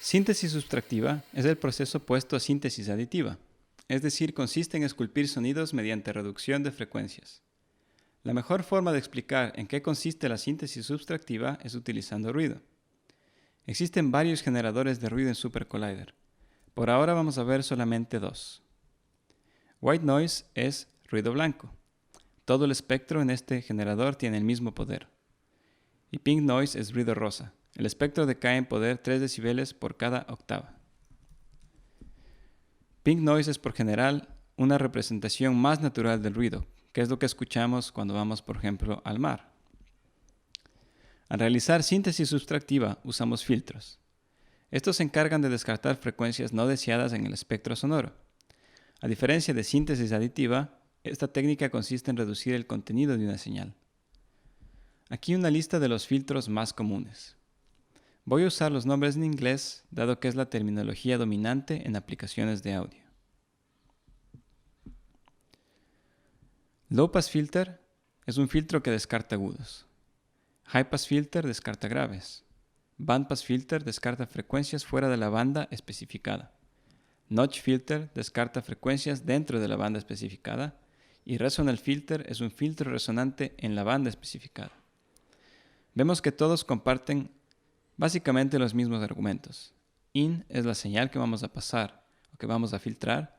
Síntesis subtractiva es el proceso opuesto a síntesis aditiva, es decir, consiste en esculpir sonidos mediante reducción de frecuencias. La mejor forma de explicar en qué consiste la síntesis subtractiva es utilizando ruido. Existen varios generadores de ruido en Super Collider. Por ahora vamos a ver solamente dos. White noise es ruido blanco. Todo el espectro en este generador tiene el mismo poder. Y pink noise es ruido rosa. El espectro decae en poder 3 decibeles por cada octava. Pink noise es por general una representación más natural del ruido, que es lo que escuchamos cuando vamos, por ejemplo, al mar. Al realizar síntesis subtractiva usamos filtros. Estos se encargan de descartar frecuencias no deseadas en el espectro sonoro. A diferencia de síntesis aditiva, esta técnica consiste en reducir el contenido de una señal. Aquí una lista de los filtros más comunes. Voy a usar los nombres en inglés, dado que es la terminología dominante en aplicaciones de audio. Low Pass Filter es un filtro que descarta agudos. High Pass Filter descarta graves. Band Pass Filter descarta frecuencias fuera de la banda especificada. Notch Filter descarta frecuencias dentro de la banda especificada. Y Resonant Filter es un filtro resonante en la banda especificada. Vemos que todos comparten básicamente los mismos argumentos. In es la señal que vamos a pasar o que vamos a filtrar.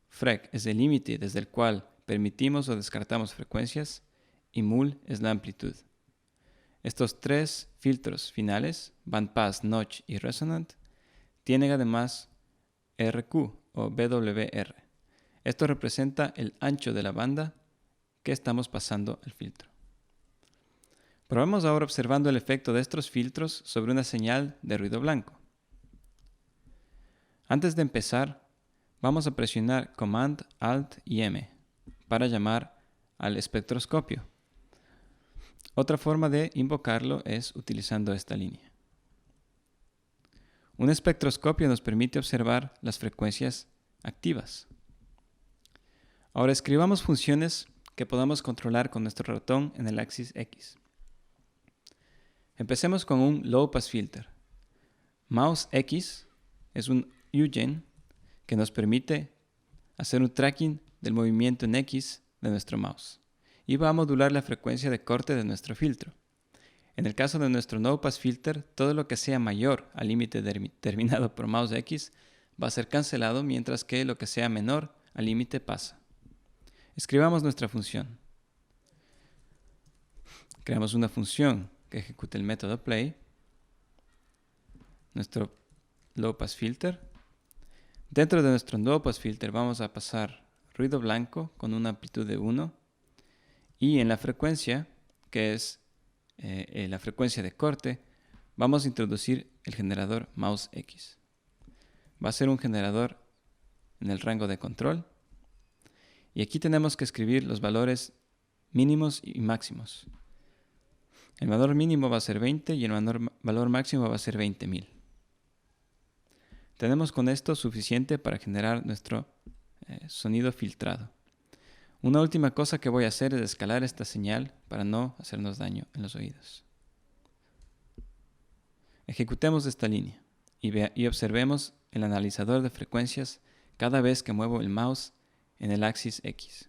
Frec es el límite desde el cual permitimos o descartamos frecuencias. Y Mul es la amplitud. Estos tres filtros finales, bandpass, notch y resonant, tienen además RQ o BWR. Esto representa el ancho de la banda que estamos pasando al filtro. Probemos ahora observando el efecto de estos filtros sobre una señal de ruido blanco. Antes de empezar, vamos a presionar Command, Alt y M para llamar al espectroscopio. Otra forma de invocarlo es utilizando esta línea. Un espectroscopio nos permite observar las frecuencias activas. Ahora escribamos funciones que podamos controlar con nuestro ratón en el axis X. Empecemos con un Low Pass Filter. Mouse X es un UGen que nos permite hacer un tracking del movimiento en X de nuestro mouse y va a modular la frecuencia de corte de nuestro filtro. En el caso de nuestro No Pass Filter, todo lo que sea mayor al límite determinado por Mouse X va a ser cancelado, mientras que lo que sea menor al límite pasa. Escribamos nuestra función. Creamos una función que ejecute el método play, nuestro Low Pass Filter. Dentro de nuestro Low Pass Filter vamos a pasar ruido blanco con una amplitud de 1 y en la frecuencia, que es la frecuencia de corte, vamos a introducir el generador Mouse X. Va a ser un generador en el rango de control y aquí tenemos que escribir los valores mínimos y máximos. El valor mínimo va a ser 20 y el valor máximo va a ser 20.000. Tenemos con esto suficiente para generar nuestro sonido filtrado. Una última cosa que voy a hacer es escalar esta señal para no hacernos daño en los oídos. Ejecutemos esta línea y observemos el analizador de frecuencias cada vez que muevo el mouse en el axis X.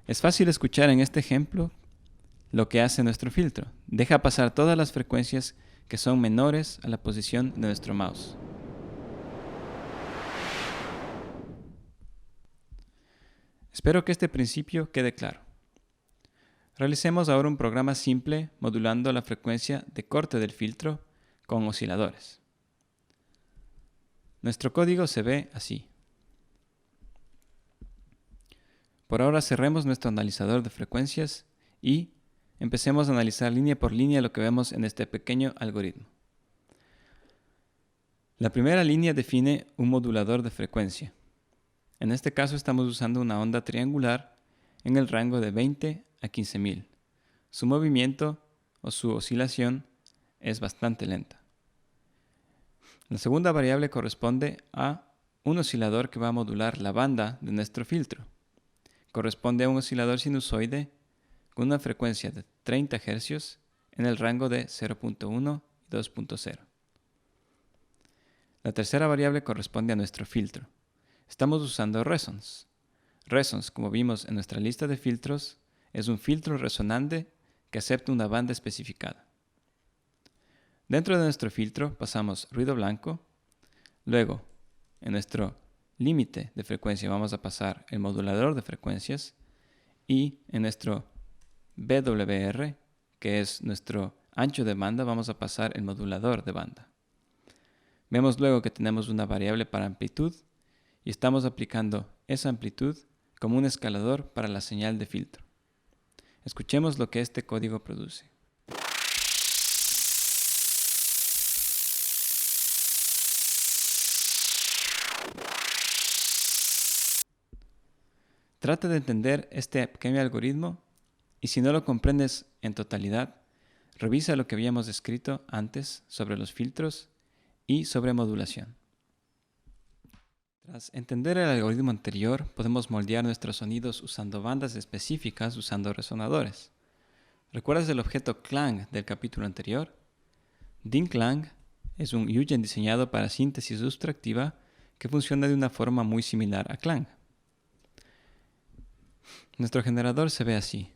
Es fácil escuchar en este ejemplo lo que hace nuestro filtro. Deja pasar todas las frecuencias que son menores a la posición de nuestro mouse. Espero que este principio quede claro. Realicemos ahora un programa simple modulando la frecuencia de corte del filtro con osciladores. Nuestro código se ve así. Por ahora cerremos nuestro analizador de frecuencias y empecemos a analizar línea por línea lo que vemos en este pequeño algoritmo. La primera línea define un modulador de frecuencia. En este caso estamos usando una onda triangular en el rango de 20 a 15.000. Su movimiento o su oscilación es bastante lenta. La segunda variable corresponde a un oscilador que va a modular la banda de nuestro filtro. Corresponde a un oscilador sinusoide con una frecuencia de 30 Hz en el rango de 0.1 y 2.0. La tercera variable corresponde a nuestro filtro. Estamos usando Resonance. Resonance, como vimos en nuestra lista de filtros, es un filtro resonante que acepta una banda especificada. Dentro de nuestro filtro pasamos ruido blanco, luego en nuestro límite de frecuencia vamos a pasar el modulador de frecuencias y en nuestro BWR, que es nuestro ancho de banda, vamos a pasar el modulador de banda. Vemos luego que tenemos una variable para amplitud y estamos aplicando esa amplitud como un escalador para la señal de filtro. Escuchemos lo que este código produce. Trata de entender este pequeño algoritmo y si no lo comprendes en totalidad, revisa lo que habíamos escrito antes sobre los filtros y sobre modulación. Tras entender el algoritmo anterior, podemos moldear nuestros sonidos usando bandas específicas usando resonadores. ¿Recuerdas el objeto Klang del capítulo anterior? DIN-Klang es un Eugen diseñado para síntesis sustractiva que funciona de una forma muy similar a Klang. Nuestro generador se ve así.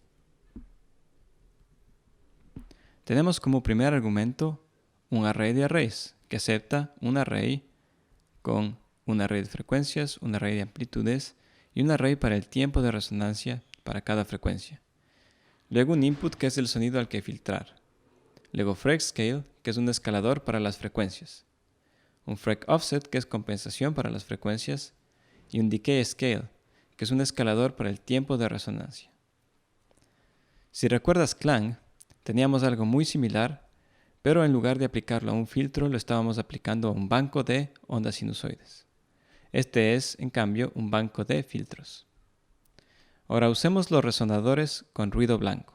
Tenemos como primer argumento un array de arrays que acepta un array con un array de frecuencias, un array de amplitudes y un array para el tiempo de resonancia para cada frecuencia. Luego un input que es el sonido al que filtrar. Luego FrexScale, que es un escalador para las frecuencias. Un FrexOffset, que es compensación para las frecuencias. Y un Decay Scale, que es un escalador para el tiempo de resonancia. Si recuerdas Klang, teníamos algo muy similar, pero en lugar de aplicarlo a un filtro, lo estábamos aplicando a un banco de ondas sinusoides. Este es, en cambio, un banco de filtros. Ahora usemos los resonadores con ruido blanco.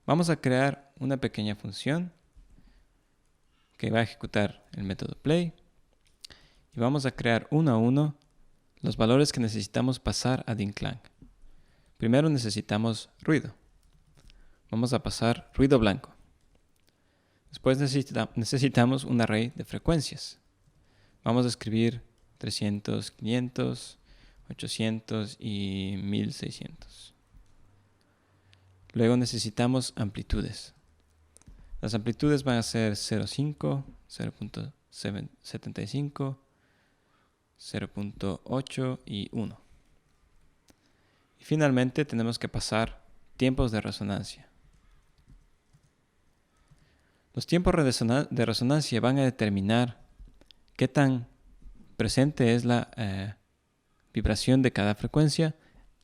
Vamos a crear una pequeña función que va a ejecutar el método play y vamos a crear uno a uno los valores que necesitamos pasar a DIN-Klang. Primero necesitamos ruido. Vamos a pasar ruido blanco. Después necesitamos un array de frecuencias. Vamos a escribir 300, 500, 800 y 1600. Luego necesitamos amplitudes. Las amplitudes van a ser 0.5, 0.75, 0.8 y 1. Y finalmente tenemos que pasar tiempos de resonancia. Los tiempos de resonancia van a determinar qué tan presente es la vibración de cada frecuencia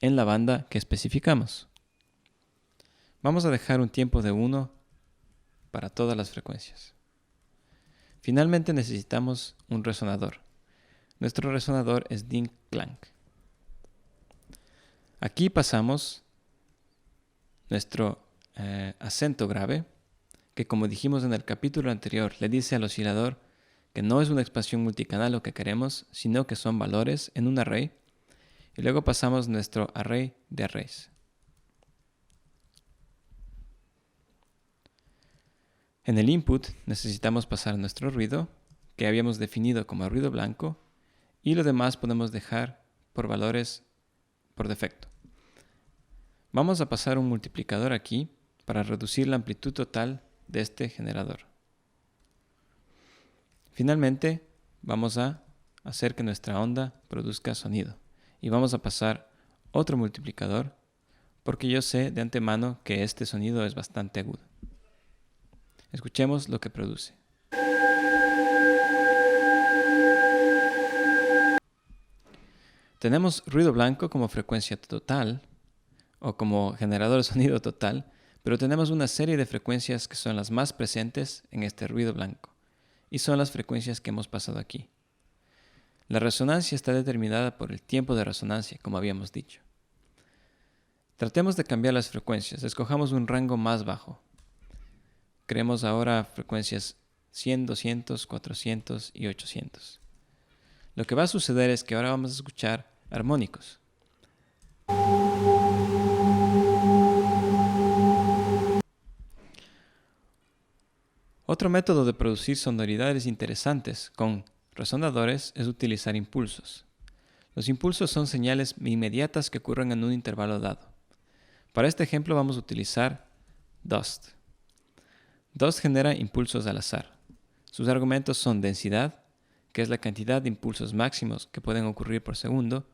en la banda que especificamos. Vamos a dejar un tiempo de 1 para todas las frecuencias. Finalmente necesitamos un resonador. Nuestro resonador es DIN-Klang. Aquí pasamos nuestro acento grave, que como dijimos en el capítulo anterior, le dice al oscilador que no es una expansión multicanal lo que queremos, sino que son valores en un array. Y luego pasamos nuestro array de arrays. En el input necesitamos pasar nuestro ruido, que habíamos definido como ruido blanco, y lo demás podemos dejar por valores por defecto. Vamos a pasar un multiplicador aquí para reducir la amplitud total de este generador. Finalmente, vamos a hacer que nuestra onda produzca sonido. Y vamos a pasar otro multiplicador porque yo sé de antemano que este sonido es bastante agudo. Escuchemos lo que produce. Tenemos ruido blanco como frecuencia total o como generador de sonido total, pero tenemos una serie de frecuencias que son las más presentes en este ruido blanco y son las frecuencias que hemos pasado aquí. La resonancia está determinada por el tiempo de resonancia, como habíamos dicho. Tratemos de cambiar las frecuencias. Escojamos un rango más bajo. Creemos ahora frecuencias 100, 200, 400 y 800. Lo que va a suceder es que ahora vamos a escuchar armónicos. Otro método de producir sonoridades interesantes con resonadores es utilizar impulsos. Los impulsos son señales inmediatas que ocurren en un intervalo dado. Para este ejemplo vamos a utilizar Dust. Dust genera impulsos al azar. Sus argumentos son densidad, que es la cantidad de impulsos máximos que pueden ocurrir por segundo,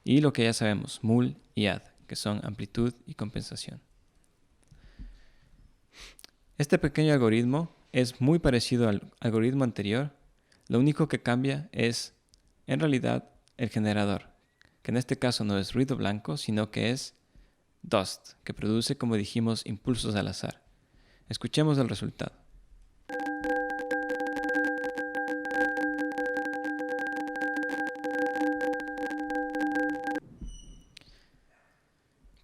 y lo que ya sabemos, mul y add, que son amplitud y compensación. Este pequeño algoritmo es muy parecido al algoritmo anterior. Lo único que cambia es, en realidad, el generador, que en este caso no es ruido blanco, sino que es Dust, que produce, como dijimos, impulsos al azar. Escuchemos el resultado.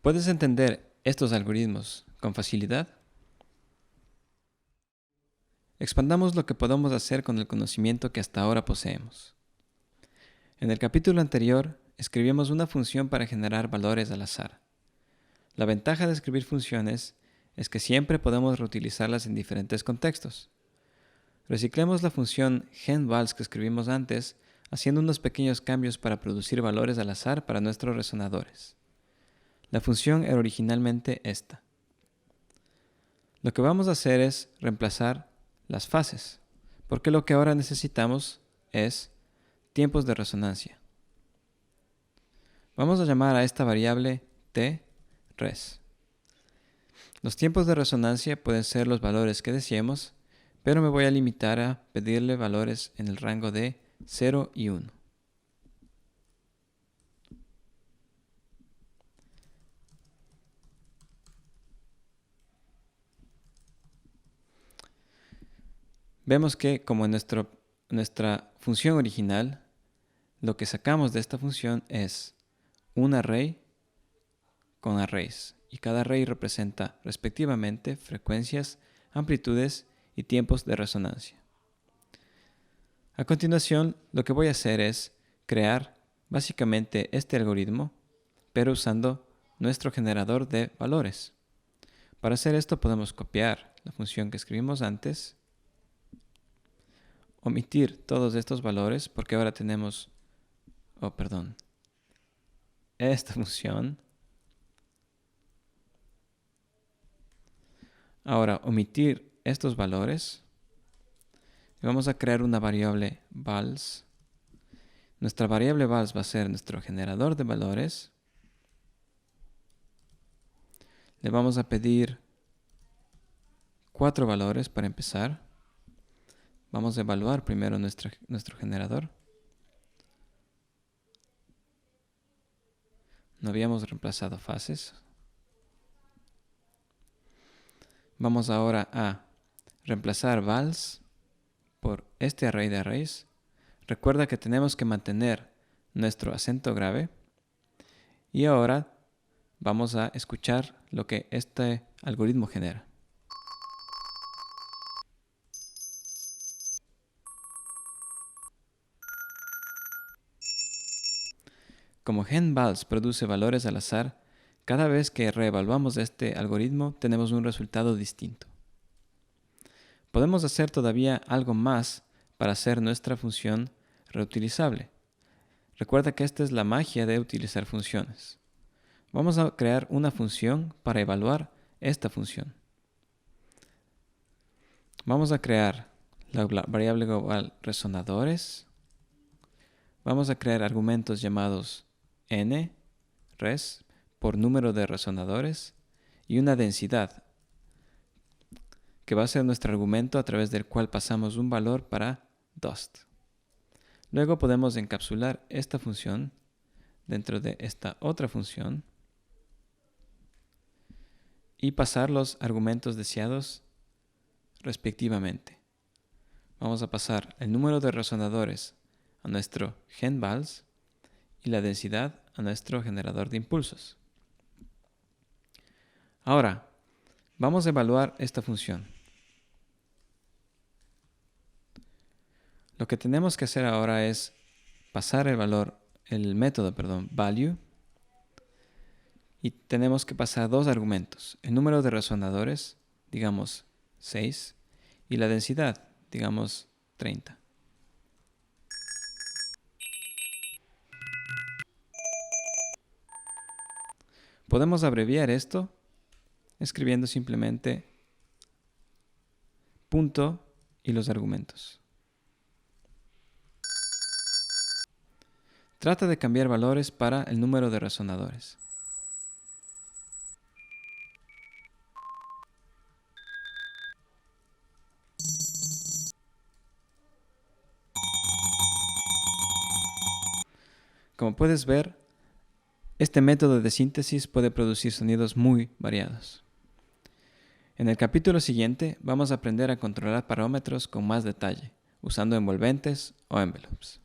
¿Puedes entender estos algoritmos con facilidad? Expandamos lo que podemos hacer con el conocimiento que hasta ahora poseemos. En el capítulo anterior, escribimos una función para generar valores al azar. La ventaja de escribir funciones es que siempre podemos reutilizarlas en diferentes contextos. Reciclemos la función genvals que escribimos antes, haciendo unos pequeños cambios para producir valores al azar para nuestros resonadores. La función era originalmente esta. Lo que vamos a hacer es reemplazar las fases, porque lo que ahora necesitamos es tiempos de resonancia. Vamos a llamar a esta variable t-res. Los tiempos de resonancia pueden ser los valores que deseemos, pero me voy a limitar a pedirle valores en el rango de 0 y 1. Vemos que, como en nuestra función original, lo que sacamos de esta función es un array con arrays, y cada array representa respectivamente frecuencias, amplitudes y tiempos de resonancia. A continuación, lo que voy a hacer es crear básicamente este algoritmo, pero usando nuestro generador de valores. Para hacer esto podemos copiar la función que escribimos antes, omitir todos estos valores porque ahora tenemos, esta función. Ahora omitir estos valores y vamos a crear una variable vals. Nuestra variable vals va a ser nuestro generador de valores. Le vamos a pedir 4 valores para empezar. Vamos a evaluar primero nuestro generador. No habíamos reemplazado fases. Vamos ahora a reemplazar vals por este array de arrays. Recuerda que tenemos que mantener nuestro acento grave. Y ahora vamos a escuchar lo que este algoritmo genera. Como genvals produce valores al azar, cada vez que reevaluamos este algoritmo tenemos un resultado distinto. Podemos hacer todavía algo más para hacer nuestra función reutilizable. Recuerda que esta es la magia de utilizar funciones. Vamos a crear una función para evaluar esta función. Vamos a crear la variable global resonadores. Vamos a crear argumentos llamados n, res, por número de resonadores, y una densidad, que va a ser nuestro argumento a través del cual pasamos un valor para dust. Luego podemos encapsular esta función dentro de esta otra función y pasar los argumentos deseados respectivamente. Vamos a pasar el número de resonadores a nuestro genvals y la densidad a nuestro generador de impulsos. Ahora, vamos a evaluar esta función. Lo que tenemos que hacer ahora es pasar el método, value, y tenemos que pasar dos argumentos: el número de resonadores, digamos 6, y la densidad, digamos 30. Podemos abreviar esto escribiendo simplemente punto y los argumentos. Trata de cambiar valores para el número de resonadores. Como puedes ver, este método de síntesis puede producir sonidos muy variados. En el capítulo siguiente vamos a aprender a controlar parámetros con más detalle, usando envolventes o envelopes.